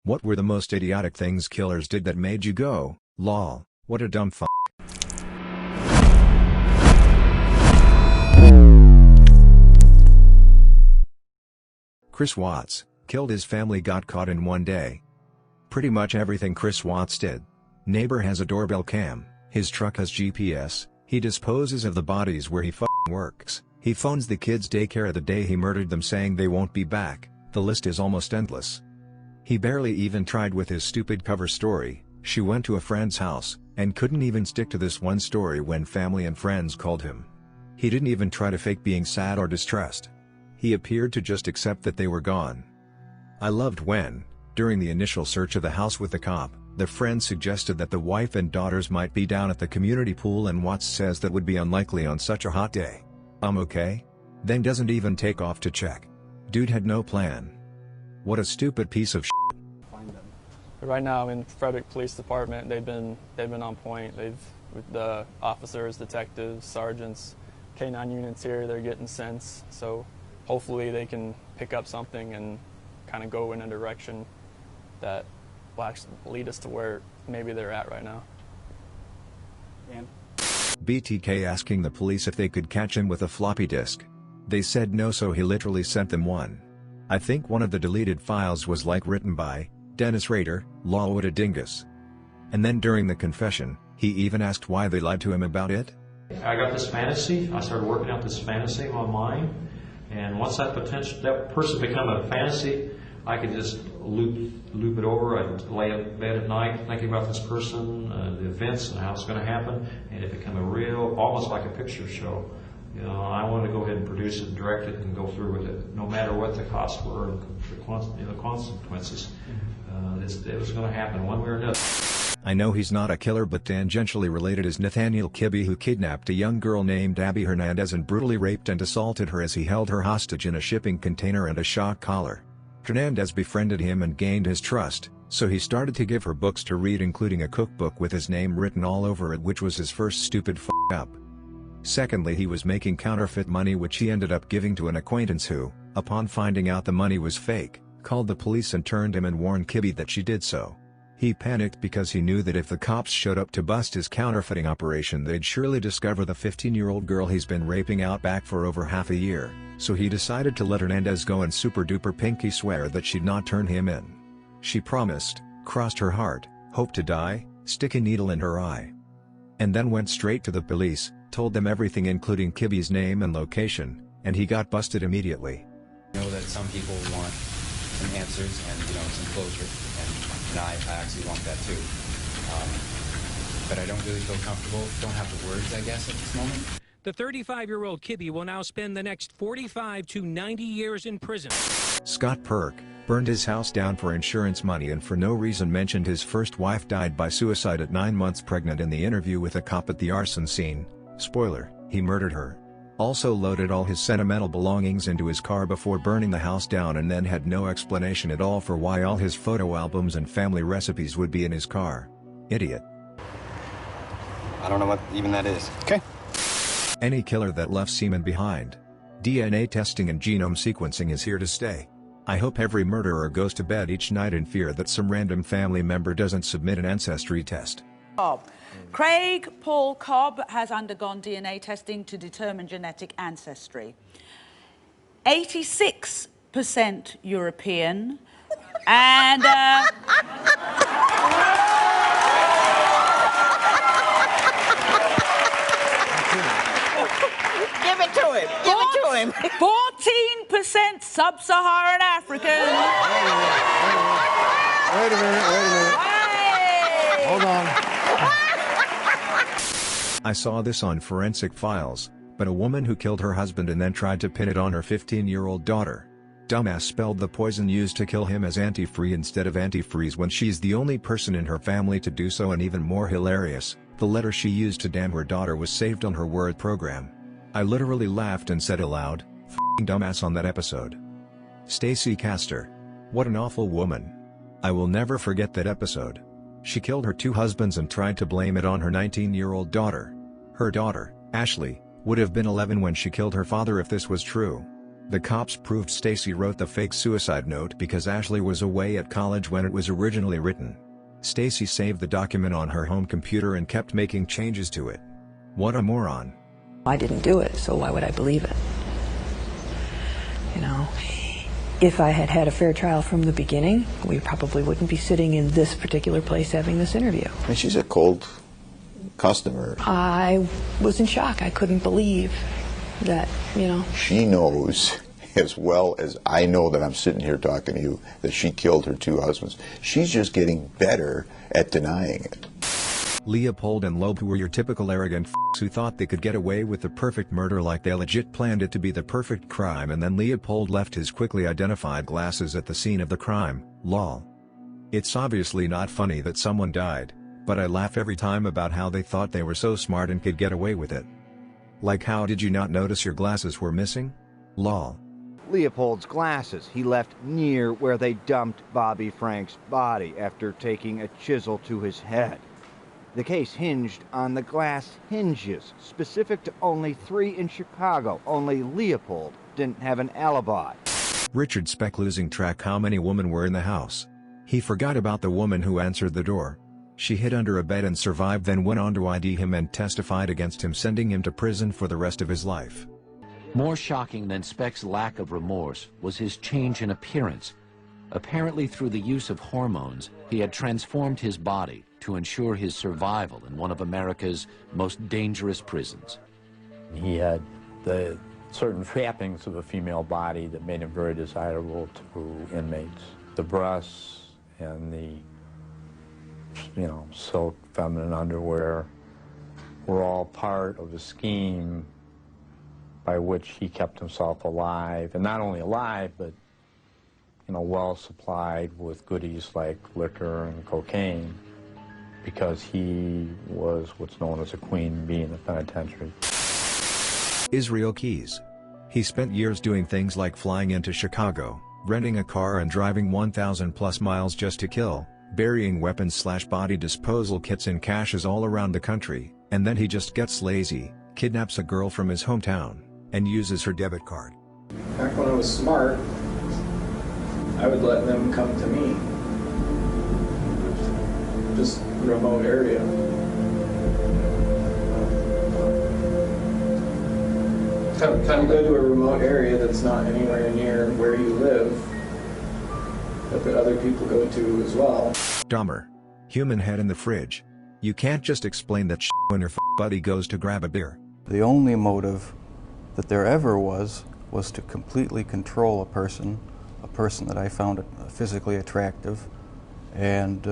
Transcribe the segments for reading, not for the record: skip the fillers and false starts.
What were the most idiotic things killers did that made you go, lol, what a dumb f***? Chris Watts, killed his family, got caught in one day. Pretty much everything Chris Watts did. Neighbor has a doorbell cam, his truck has GPS, he disposes of the bodies where he f***ing works, he phones the kids' daycare the day he murdered them saying they won't be back, the list is almost endless. He barely even tried with his stupid cover story, she went to a friend's house, and couldn't even stick to this one story when family and friends called him. He didn't even try to fake being sad or distressed. He appeared to just accept that they were gone. I loved when, during the initial search of the house with the cop, the friend suggested that the wife and daughters might be down at the community pool, and Watts says that would be unlikely on such a hot day. Okay? Then doesn't even take off to check. Dude had no plan. What a stupid piece of shit. Right now in Frederick Police Department, they've been on point. With the officers, detectives, sergeants, K9 units here, they're getting sense. So hopefully they can pick up something and kind of go in a direction that will actually lead us to where maybe they're at right now. Dan? BTK asking the police if they could catch him with a floppy disk. They said no, so he literally sent them one. I think one of the deleted files was like written by Dennis Rader, lol what a dingus. And then during the confession, he even asked why they lied to him about it. I got this fantasy, I started working out this fantasy in my mind, and once that person become a fantasy, I could just loop it over. I'd lay in bed at night thinking about this person, the events and how it's going to happen, and it became a real, almost like a picture show. You know, I wanted to go ahead and produce it, direct it, and go through with it, no matter what the costs were, the consequences. It was going to happen one way or another. I know he's not a killer, but tangentially related is Nathaniel Kibby, who kidnapped a young girl named Abby Hernandez and brutally raped and assaulted her as he held her hostage in a shipping container and a shock collar. Hernandez befriended him and gained his trust, so he started to give her books to read, including a cookbook with his name written all over it, which was his first stupid up. Secondly, he was making counterfeit money, which he ended up giving to an acquaintance who, upon finding out the money was fake, called the police and turned him and warned Kibby that she did so. He panicked because he knew that if the cops showed up to bust his counterfeiting operation, they'd surely discover the 15-year-old girl he's been raping out back for over half a year, so he decided to let Hernandez go and super-duper pinky swear that she'd not turn him in. She promised, crossed her heart, hoped to die, stick a needle in her eye, and then went straight to the police, told them everything including Kibby's name and location, and he got busted immediately. I know that some people want some answers and, some closure, and I actually want that too. But I don't really feel comfortable, don't have the words, I guess, at this moment. The 35-year-old Kibby will now spend the next 45 to 90 years in prison. Scott Perk burned his house down for insurance money and for no reason mentioned his first wife died by suicide at 9 months pregnant in the interview with a cop at the arson scene. Spoiler, he murdered her. Also loaded all his sentimental belongings into his car before burning the house down, and then had no explanation at all for why all his photo albums and family recipes would be in his car. Idiot. I don't know what even that is. Okay. Any killer that left semen behind. DNA testing and genome sequencing is here to stay. I hope every murderer goes to bed each night in fear that some random family member doesn't submit an ancestry test. Craig Paul Cobb has undergone DNA testing to determine genetic ancestry. 86% European and... Give it to him. Give it to him. 14% Sub-Saharan African. Wait a minute. Hey. Hold on. I saw this on Forensic Files, but a woman who killed her husband and then tried to pin it on her 15-year-old daughter. Dumbass spelled the poison used to kill him as antifreeze instead of antifreeze when she's the only person in her family to do so, and even more hilarious, the letter she used to damn her daughter was saved on her Word program. I literally laughed and said aloud, "F***ing dumbass" on that episode. Stacey Castor. What an awful woman. I will never forget that episode. She killed her 2 husbands and tried to blame it on her 19-year-old daughter. Her daughter, Ashley, would have been 11 when she killed her father if this was true. The cops proved Stacey wrote the fake suicide note because Ashley was away at college when it was originally written. Stacey saved the document on her home computer and kept making changes to it. What a moron. I didn't do it, so why would I believe it? You know, if I had had a fair trial from the beginning, we probably wouldn't be sitting in this particular place having this interview. And she's a cold customer. I was in shock. I couldn't believe that, you know. She knows as well as I know that I'm sitting here talking to you that she killed her 2 husbands. She's just getting better at denying it. Leopold and Loeb, who were your typical arrogant f***s who thought they could get away with the perfect murder like they legit planned it to be the perfect crime, and then Leopold left his quickly identified glasses at the scene of the crime, lol. It's obviously not funny that someone died, but I laugh every time about how they thought they were so smart and could get away with it. Like, how did you not notice your glasses were missing? Lol. Leopold's glasses he left near where they dumped Bobby Frank's body after taking a chisel to his head. The case hinged on the glass hinges, specific to only 3 in Chicago. Only Leopold didn't have an alibi. Richard Speck losing track how many women were in the house. He forgot about the woman who answered the door. She hid under a bed and survived, then went on to ID him and testified against him, sending him to prison for the rest of his life. More shocking than Speck's lack of remorse was his change in appearance. Apparently through the use of hormones, he had transformed his body to ensure his survival in one of America's most dangerous prisons. He had the certain trappings of a female body that made him very desirable to inmates. The breasts and the, you know, silk feminine underwear were all part of a scheme by which he kept himself alive, and not only alive, but, you know, well supplied with goodies like liquor and cocaine, because he was what's known as a queen bee in the penitentiary. Israel Keys. He spent years doing things like flying into Chicago, renting a car and driving 1,000+ miles just to kill, burying weapons/body disposal kits in caches all around the country, and then he just gets lazy, kidnaps a girl from his hometown, and uses her debit card. Back when I was smart, I would let them come to me. Just remote area. Come go to a remote area that's not anywhere near where you live, but that other people go to as well. Dahmer. Human head in the fridge. You can't just explain that when your buddy goes to grab a beer. The only motive that there ever was to completely control a person that I found physically attractive, and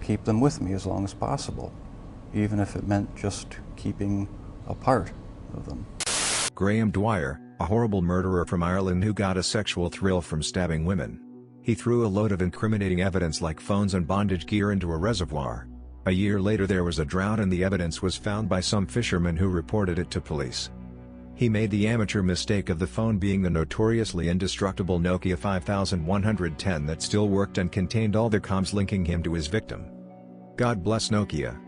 keep them with me as long as possible, even if it meant just keeping a part of them. Graham Dyer, a horrible murderer from Ireland who got a sexual thrill from stabbing women. He threw a load of incriminating evidence like phones and bondage gear into a reservoir. A year later there was a drought and the evidence was found by some fishermen who reported it to police. He made the amateur mistake of the phone being the notoriously indestructible Nokia 5110 that still worked and contained all the comms linking him to his victim. God bless Nokia.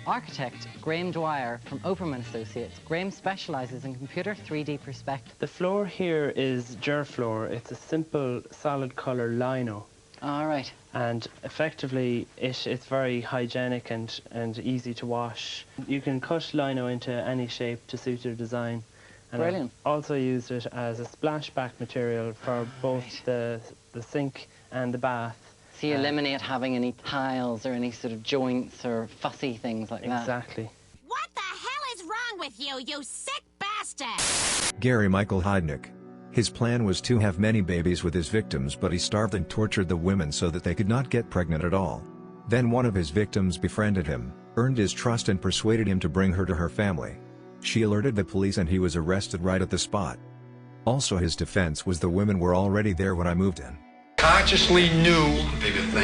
Architect Graham Dyer from Overman Associates. Graham specialises in computer 3D perspective. The floor here is Gerfloor. It's a simple solid colour lino. All right. And effectively it's very hygienic and easy to wash. You can cut lino into any shape to suit your design. And brilliant. I've also used it as a splashback material for both the sink and the bath. So you eliminate having any tiles or any sort of joints or fussy things like that. Exactly. What the hell is wrong with you, you sick bastard? Gary Michael Heidnick. His plan was to have many babies with his victims, but he starved and tortured the women so that they could not get pregnant at all. Then one of his victims befriended him, earned his trust and persuaded him to bring her to her family. She alerted the police and he was arrested right at the spot. Also his defense was the women were already there when I moved in. Consciously knew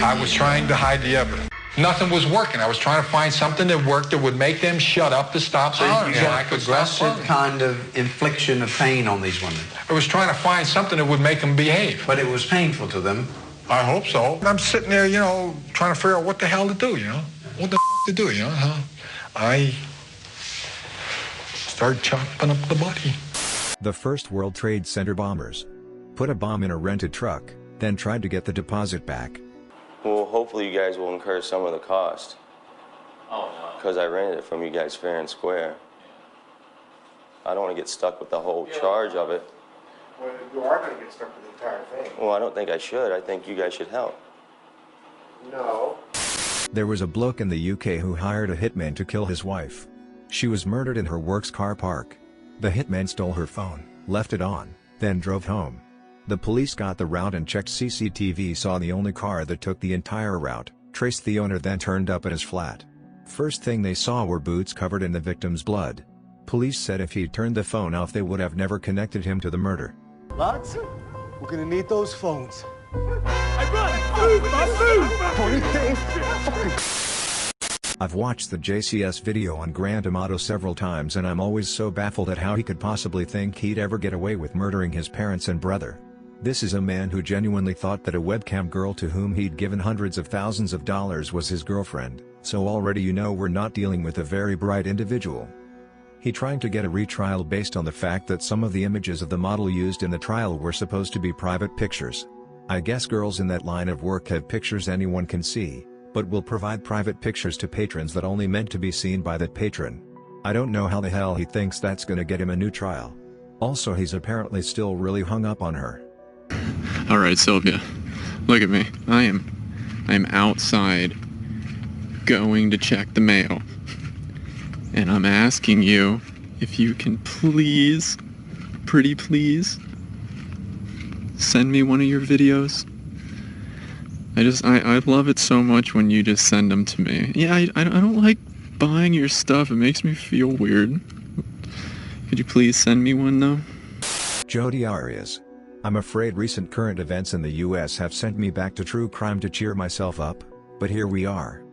I was trying to hide the evidence. Nothing was working. I was trying to find something that worked that would make them shut up to stop hollering. So I could aggressive kind of infliction of pain on these women. I was trying to find something that would make them behave. But it was painful to them. I hope so. I'm sitting there, you know, trying to figure out what the hell to do, you know? What the to do, you know? I started chopping up the body. The first World Trade Center bombers put a bomb in a rented truck, then tried to get the deposit back. Well, hopefully you guys will incur some of the cost. Oh, no. Because I rented it from you guys fair and square. I don't want to get stuck with the whole charge of it. Well, you are going to get stuck with the entire thing. Well, I don't think I should. I think you guys should help. No. There was a bloke in the UK who hired a hitman to kill his wife. She was murdered in her work's car park. The hitman stole her phone, left it on, then drove home. The police got the route and checked CCTV, saw the only car that took the entire route, traced the owner, then turned up at his flat. First thing they saw were boots covered in the victim's blood. Police said if he'd turned the phone off they would have never connected him to the murder. Lots? We're gonna need those phones. I've watched the JCS video on Grand Amato several times and I'm always so baffled at how he could possibly think he'd ever get away with murdering his parents and brother. This is a man who genuinely thought that a webcam girl to whom he'd given hundreds of thousands of dollars was his girlfriend, so already you know we're not dealing with a very bright individual. He trying to get a retrial based on the fact that some of the images of the model used in the trial were supposed to be private pictures. I guess girls in that line of work have pictures anyone can see, but will provide private pictures to patrons that only meant to be seen by that patron. I don't know how the hell he thinks that's gonna get him a new trial. Also, he's apparently still really hung up on her. Alright, Sylvia, look at me. I am outside going to check the mail. And I'm asking you if you can please, pretty please, send me one of your videos. I love it so much when you just send them to me. Yeah, I don't like buying your stuff. It makes me feel weird. Could you please send me one though? Jodi Arias. I'm afraid recent current events in the US have sent me back to true crime to cheer myself up, but here we are.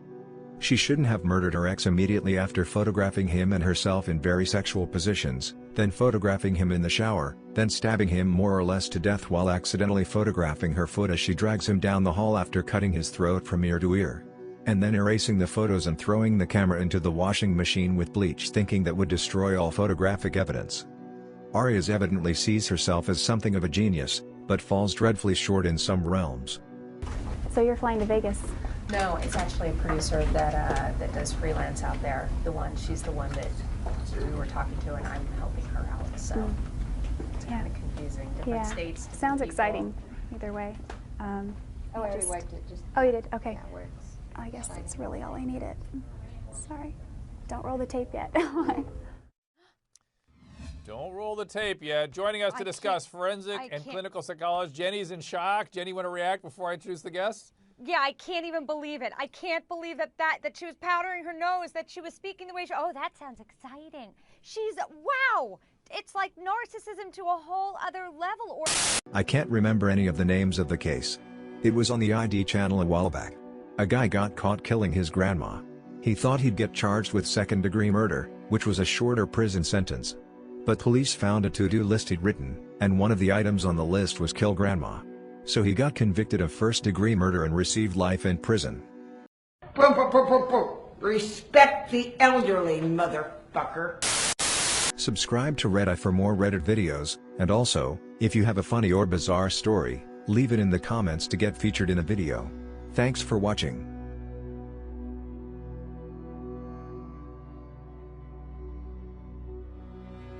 She shouldn't have murdered her ex immediately after photographing him and herself in very sexual positions, then photographing him in the shower, then stabbing him more or less to death while accidentally photographing her foot as she drags him down the hall after cutting his throat from ear to ear. And then erasing the photos and throwing the camera into the washing machine with bleach, thinking that would destroy all photographic evidence. Arias evidently sees herself as something of a genius, but falls dreadfully short in some realms. So you're flying to Vegas? No, it's actually a producer that does freelance out there. She's the one that we were talking to, and I'm helping her out. So it's kind of confusing. Different states. Sounds exciting. Either way. I already wiped it. Oh, you did? Okay. Yeah, where it's I guess that's really all I needed. Sorry. Don't roll the tape yet. Don't roll the tape yet. Joining us to discuss forensic and clinical psychology, Jenny's in shock. Jenny, want to react before I introduce the guests? Yeah, I can't even believe it. I can't believe that she was powdering her nose, that she was speaking the way she, oh, that sounds exciting. Wow. It's like narcissism to a whole other level. I can't remember any of the names of the case. It was on the ID channel a while back. A guy got caught killing his grandma. He thought he'd get charged with second-degree murder, which was a shorter prison sentence. But police found a to-do list he'd written, and one of the items on the list was kill grandma. So he got convicted of first-degree murder and received life in prison. Respect the elderly, motherfucker. Subscribe to Reddit for more Reddit videos, and also, if you have a funny or bizarre story, leave it in the comments to get featured in a video. Thanks for watching.